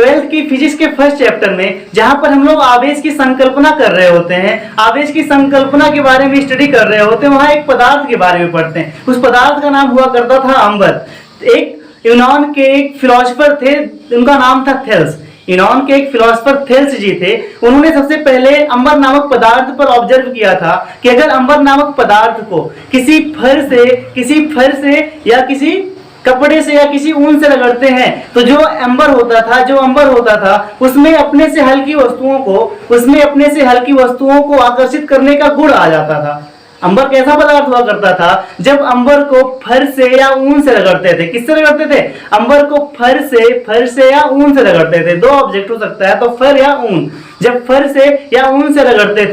12th की physics के first chapter में, जहां पर हम लोग आवेश की संकल्पना कर रहे होते हैं, आवेश की संकल्पना के बारे में स्टडी कर रहे होते हैं, वहां एक पदार्थ के बारे में पढ़ते हैं। उस पदार्थ का नाम हुआ करता था अंबर। एक यूनान के एक फिलोसफर थे, उनका नाम था थेल्स। यूनान के एक फिलोसफर थेल्स जी थे। उन्होंने सबसे पहले अंबर नामक पदार्थ पर ऑब्जर्व किया था कि अगर अंबर नामक पदार्थ को किसी फर से या किसी कपड़े से या किसी ऊन से रगड़ते हैं तो जो अंबर होता था उसमें अपने से हल्की वस्तुओं को आकर्षित करने का गुण आ जाता था। अंबर कैसा पदार्थ हुआ करता था? जब अंबर को फर से या ऊन से रगड़ते थे। किससे रगड़ते थे? अंबर को फर से या ऊन से रगड़ते थे। दो ऑब्जेक्ट हो सकता है, तो फर या ऊन। जब फर से या ऊन से रगड़ते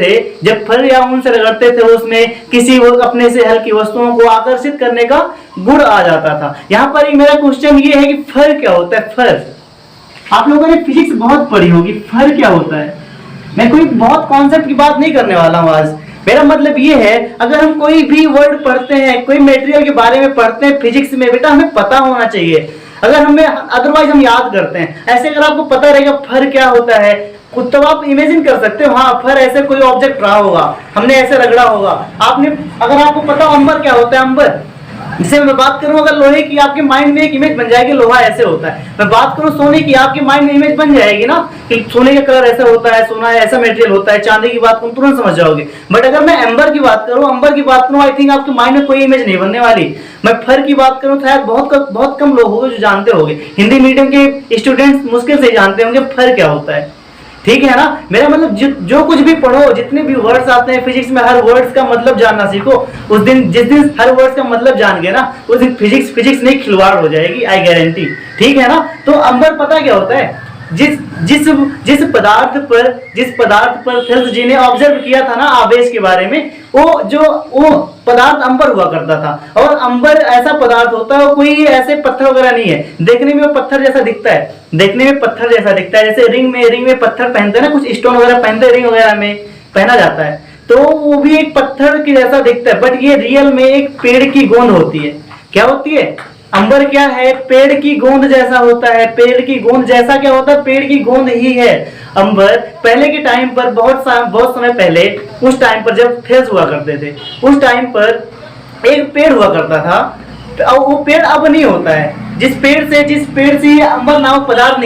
थे उसमें किसी अपने से हल्की वस्तुओं को आकर्षित करने का गुण आ जाता था। यहाँ पर एक मेरा क्वेश्चन ये है कि फर क्या होता है? फर, आप लोगों ने फिजिक्स बहुत पढ़ी होगी, फर क्या होता है? मैं कोई बहुत कॉन्सेप्ट की बात नहीं करने वाला हूँ आज। मेरा मतलब ये है, अगर हम कोई भी वर्ड पढ़ते हैं, कोई मटेरियल के बारे में पढ़ते हैं फिजिक्स में, बेटा हमें पता होना चाहिए। अगर हमें अदरवाइज हम याद करते हैं। ऐसे अगर आपको पता रहेगा फर क्या होता है, खुद तो आप इमेजिन कर सकते हो, हाँ फर ऐसे कोई ऑब्जेक्ट रहा होगा, हमने ऐसे रगड़ा होगा। अगर आपको पता हो अंबर क्या होता है, अंबर जिसे मैं बात करूं, अगर लोहे की, आपके माइंड में एक इमेज बन जाएगी, लोहा ऐसे होता है। मैं बात करूं सोने की, आपके माइंड में इमेज बन जाएगी ना कि सोने का कलर ऐसा होता है, सोना ऐसा मटेरियल होता है। चांदी की बात करूं तुरंत समझ जाओगे। बट अगर मैं अंबर की बात करूं, आई थिंक आपके माइंड में कोई इमेज नहीं बनने वाली। मैं फर की बात करूं, शायद बहुत कम लोग होंगे जो जानते होंगे। हिंदी मीडियम के स्टूडेंट्स मुश्किल से जानते होंगे फर क्या होता है। ठीक है ना? मेरा मतलब जो कुछ भी पढ़ो, जितने भी वर्ड्स आते हैं फिजिक्स में, हर वर्ड्स का मतलब जानना सीखो। जिस दिन हर वर्ड्स का मतलब जान गए ना, उस दिन फिजिक्स नहीं खिलवाड़ हो जाएगी, आई गारंटी। ठीक है ना? तो अंबर पता क्या होता है? जिस पदार्थ पर थेल्स जी ने ऑब्जर्व किया था ना आवेश के बारे में, वो पदार्थ अंबर हुआ करता था। और अंबर ऐसा पदार्थ होता है, कोई ऐसे पत्थर वगैरह नहीं है। देखने में वो पत्थर जैसा दिखता है, जैसे रिंग में पत्थर पहनते हैं ना, कुछ स्टोन वगैरह पहनते हैं, रिंग वगैरह में पहना जाता है, तो वो भी एक पत्थर की जैसा दिखता है। बट ये रियल में एक पेड़ की गोंद होती है। क्या होती है? अंबर क्या है? पेड़ की गोंद जैसा होता है। पेड़ की गोंद जैसा क्या होता है? पेड़ की गोंद ही है अंबर। पहले के टाइम पर, बहुत समय पहले, उस टाइम पर जब थेल्स हुआ करते थे, उस टाइम पर एक पेड़ हुआ करता था। वो पेड़ अब नहीं होता है। जिस पेड़ से अंबर नामक पदार्थ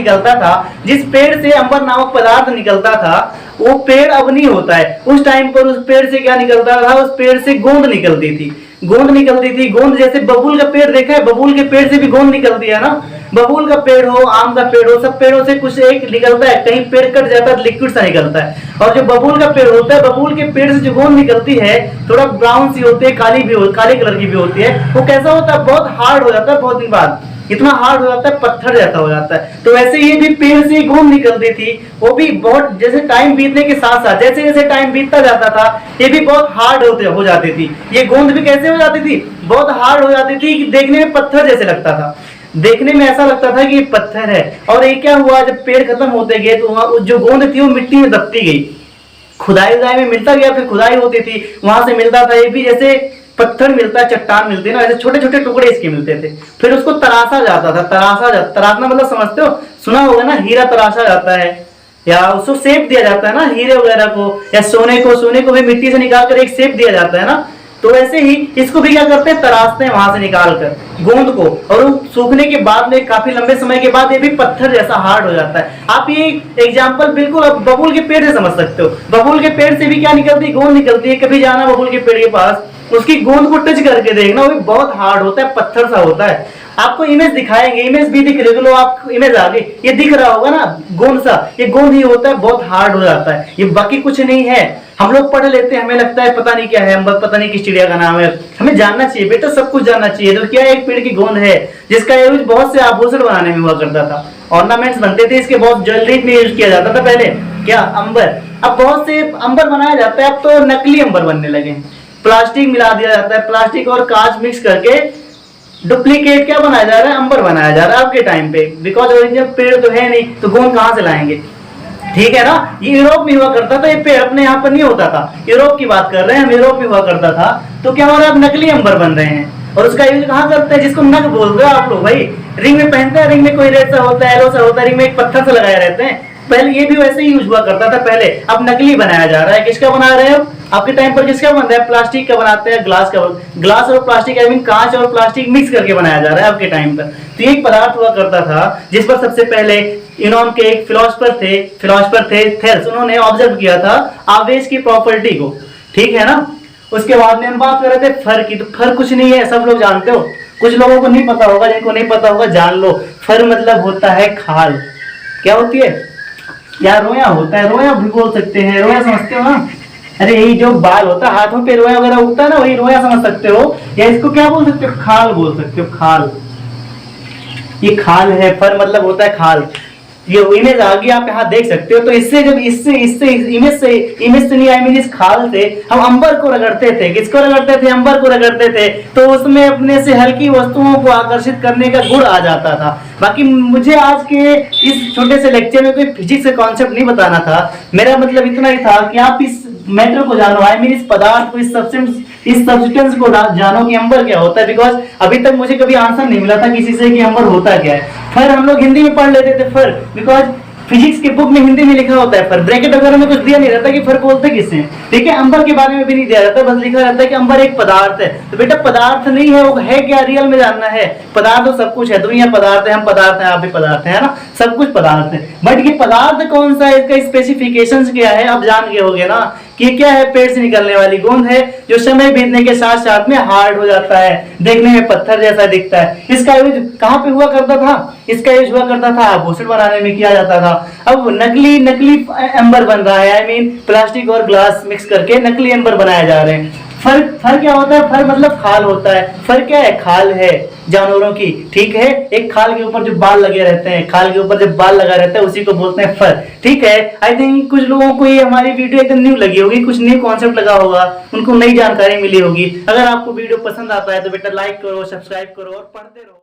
निकलता था, वो पेड़ अब नहीं होता है। उस टाइम पर उस पेड़ से क्या निकलता था? उस पेड़ से गोंद निकलती थी। गोंद जैसे बबूल का पेड़ देखा है, बबूल के पेड़ से भी गोंद निकलती है ना। बबूल का पेड़ हो, आम का पेड़ हो, सब पेड़ों से कुछ एक निकलता है। कहीं पेड़ कट जाता है, लिक्विड सा निकलता है। और जो बबूल का पेड़ होता है, बबूल के पेड़ से जो गोंद निकलती है, थोड़ा ब्राउन सी होती है, काले कलर की भी होती है। वो कैसा होता है? बहुत हार्ड हो जाता है, बहुत दिन बाद इतना हार्ड हो जाता है, पत्थर जैसा हो जाता है। तो वैसे ये भी पेड़ से गोंद निकलती थी। वो भी बहुत, जैसे टाइम बीतने के साथ साथ, जैसे टाइम बीतता जाता था, ये भी बहुत हार्ड हो जाती थी। ये गोंद भी कैसे हो जाती थी? बहुत हार्ड हो जाती थी, कि देखने में पत्थर जैसे लगता था। देखने में ऐसा लगता था कि ये पत्थर है। और ये क्या हुआ, जब पेड़ खत्म होते गए तो जो गोंद थी वो मिट्टी में दबती गई। खुदाई में मिलता गया, फिर खुदाई होती थी, वहां से मिलता था। ये भी जैसे पत्थर मिलता है, चट्टान मिलती है ना, ऐसे छोटे छोटे टुकड़े इसके मिलते थे। फिर उसको तराशा जाता था। तराशना मतलब समझते हो? सुना होगा ना, हीरा तराशा जाता है, या उसको शेप दिया जाता है ना, हीरे वगैरह को, या सोने को भी मिट्टी से निकाल कर एक शेप दिया जाता है ना। तो वैसे ही इसको भी क्या करते हैं? तराशते हैं वहां से निकाल कर गोंद को। और वो सूखने के बाद में, काफी लंबे समय के बाद, ये भी पत्थर जैसा हार्ड हो जाता है। आप ये एग्जांपल बिल्कुल अब बबूल के पेड़ से समझ सकते हो। बबूल के पेड़ से भी क्या निकलती है? गोंद निकलती है। कभी जाना बबूल के पेड़ के पास, उसकी गोंद को टच करके देखना, वो भी बहुत हार्ड होता है, पत्थर सा होता है। आपको इमेज दिखाएंगे, इमेज भी दिख रही है, आप इमेज आ गई, ये दिख रहा होगा ना गोंद सा, ये गोंद ही होता है, बहुत हार्ड हो जाता है। ये बाकी कुछ नहीं है। हम लोग पढ़ लेते हैं, हमें लगता है पता नहीं क्या है, पता नहीं किस चिड़िया का नाम है। हमें जानना चाहिए बेटा, सब कुछ जानना चाहिए। तो क्या एक पेड़ की गोंद है जिसका यूज बहुत से आभूषण बनाने में हुआ करता था, ऑर्नामेंट्स बनते थे इसके, बहुत ज्वेलरी में यूज किया जाता था पहले। क्या? अंबर। अब बहुत से अंबर बनाया जाता है, अब तो नकली अंबर बनने लगे। प्लास्टिक मिला दिया जाता है, प्लास्टिक और कांच मिक्स करके डुप्लीकेट क्या बनाया जा रहा है? अंबर बनाया जा रहा है आपके टाइम पे। बिकॉज ओरिजिनल पेड़ तो है नहीं, तो गोंद कहां से लाएंगे? ठीक है ना? ये यूरोप में हुआ करता था, ये पेड़ अपने यहाँ पर नहीं होता था। यूरोप की बात कर रहे हैं हम, यूरोप में हुआ करता था। तो क्या हो रहा है? अब नकली अंबर बन रहे हैं। और उसका यूज कहाँ करते हैं? जिसको नग बोल रहे हो आप लोग भाई, रिंग में पहनते हैं, रिंग में कोई रेड सा होता है, येलो सा होता है, रिंग में एक पत्थर सा लगाए रहते हैं। पहले ये भी वैसे ही यूज हुआ करता था पहले, अब नकली बनाया जा रहा है। किसका बना रहे हो आपके टाइम पर? किसका बन रहा है? प्लास्टिक का बनाते हैं, ग्लास का। ग्लास और प्लास्टिक, आई मीन कांच और प्लास्टिक मिक्स करके बनाया जा रहा है आपके टाइम पर। तो एक पदार्थ हुआ करता था जिस पर सबसे पहले यूनान के एक फिलोसफर थे थेल्स, उन्होंने ऑब्जर्व किया था आवेश की प्रॉपर्टी को, ठीक है ना। उसके बाद में हम बात कर रहे थे फर की। तो फर कुछ नहीं है, सब लोग जानते हो, कुछ लोगों को नहीं पता होगा, जिनको नहीं पता होगा जान लो। फर मतलब होता है खाल। क्या होती है यार? रोया होता है, रोया भी बोल सकते हैं, रोया समझते हो ना? अरे यही जो बाल होता है हाथों पे रोया वगैरह उगता है ना, वही रोया समझ सकते हो, या इसको क्या बोल सकते हो? खाल बोल सकते हो, खाल। ये खाल है, फर मतलब होता है खाल। ये इमेज आगे आप यहाँ देख सकते हो। तो इससे जब इससे इससे इमेज से नहीं, आई मीन इस खाल से हम अंबर को रगड़ते थे। किसको रगड़ते थे? अंबर को रगड़ते थे। तो उसमें अपने से हल्की वस्तुओं को आकर्षित करने का गुण आ जाता था। बाकी मुझे आज के इस छोटे से लेक्चर में कोई फिजिक्स का कॉन्सेप्ट नहीं बताना था। मेरा मतलब इतना ही था कि आप इस मैटर को जानो, आई मीन इस पदार्थ को, इस सब्सटेंस को जानो कि अंबर क्या होता है। बिकॉज अभी तक मुझे कभी आंसर नहीं मिला था किसी से कि अंबर होता क्या है। फर हम लोग हिंदी में पढ़ लेते थे फर, बिकॉज फिजिक्स के बुक में हिंदी में लिखा होता है फर। ब्रैकेट वगैरह में कुछ दिया नहीं रहता कि फर बोलते किससे, ठीक है। अंबर के बारे में भी नहीं दिया रहता, बस लिखा रहता है कि अंबर एक पदार्थ है। तो बेटा पदार्थ नहीं है, वो है क्या रियल में जानना है। पदार्थ तो सब कुछ है, दुनिया पदार्थ है, हम पदार्थ हैं, आप भी पदार्थ है ना, सब कुछ पदार्थ है। बट ये पदार्थ कौन सा है, इसका स्पेसिफिकेशंस क्या है, आप जान गए होगे ना कि क्या है? पेड़ से निकलने वाली गोंद है, जो समय बीतने के साथ साथ में हार्ड हो जाता है, देखने में पत्थर जैसा दिखता है। इसका यूज कहाँ पे हुआ करता था? इसका यूज हुआ करता था आभूषण बनाने में किया जाता था। अब नकली एम्बर बन रहा है, आई मीन प्लास्टिक और ग्लास मिक्स करके नकली एम्बर बनाए जा रहे हैं। फर क्या होता है? फर मतलब खाल होता है। फर क्या है? खाल है जानवरों की, ठीक है। एक खाल के ऊपर जो बाल लगे रहते हैं, खाल के ऊपर जब बाल लगा रहता है उसी को बोलते हैं फर, ठीक है। आई थिंक कुछ लोगों को ये हमारी वीडियो एकदम न्यू लगी होगी, कुछ न्यू कॉन्सेप्ट लगा होगा, उनको नई जानकारी मिली होगी। अगर आपको वीडियो पसंद आता है तो बेटा लाइक करो, सब्सक्राइब करो और पढ़ते रहो।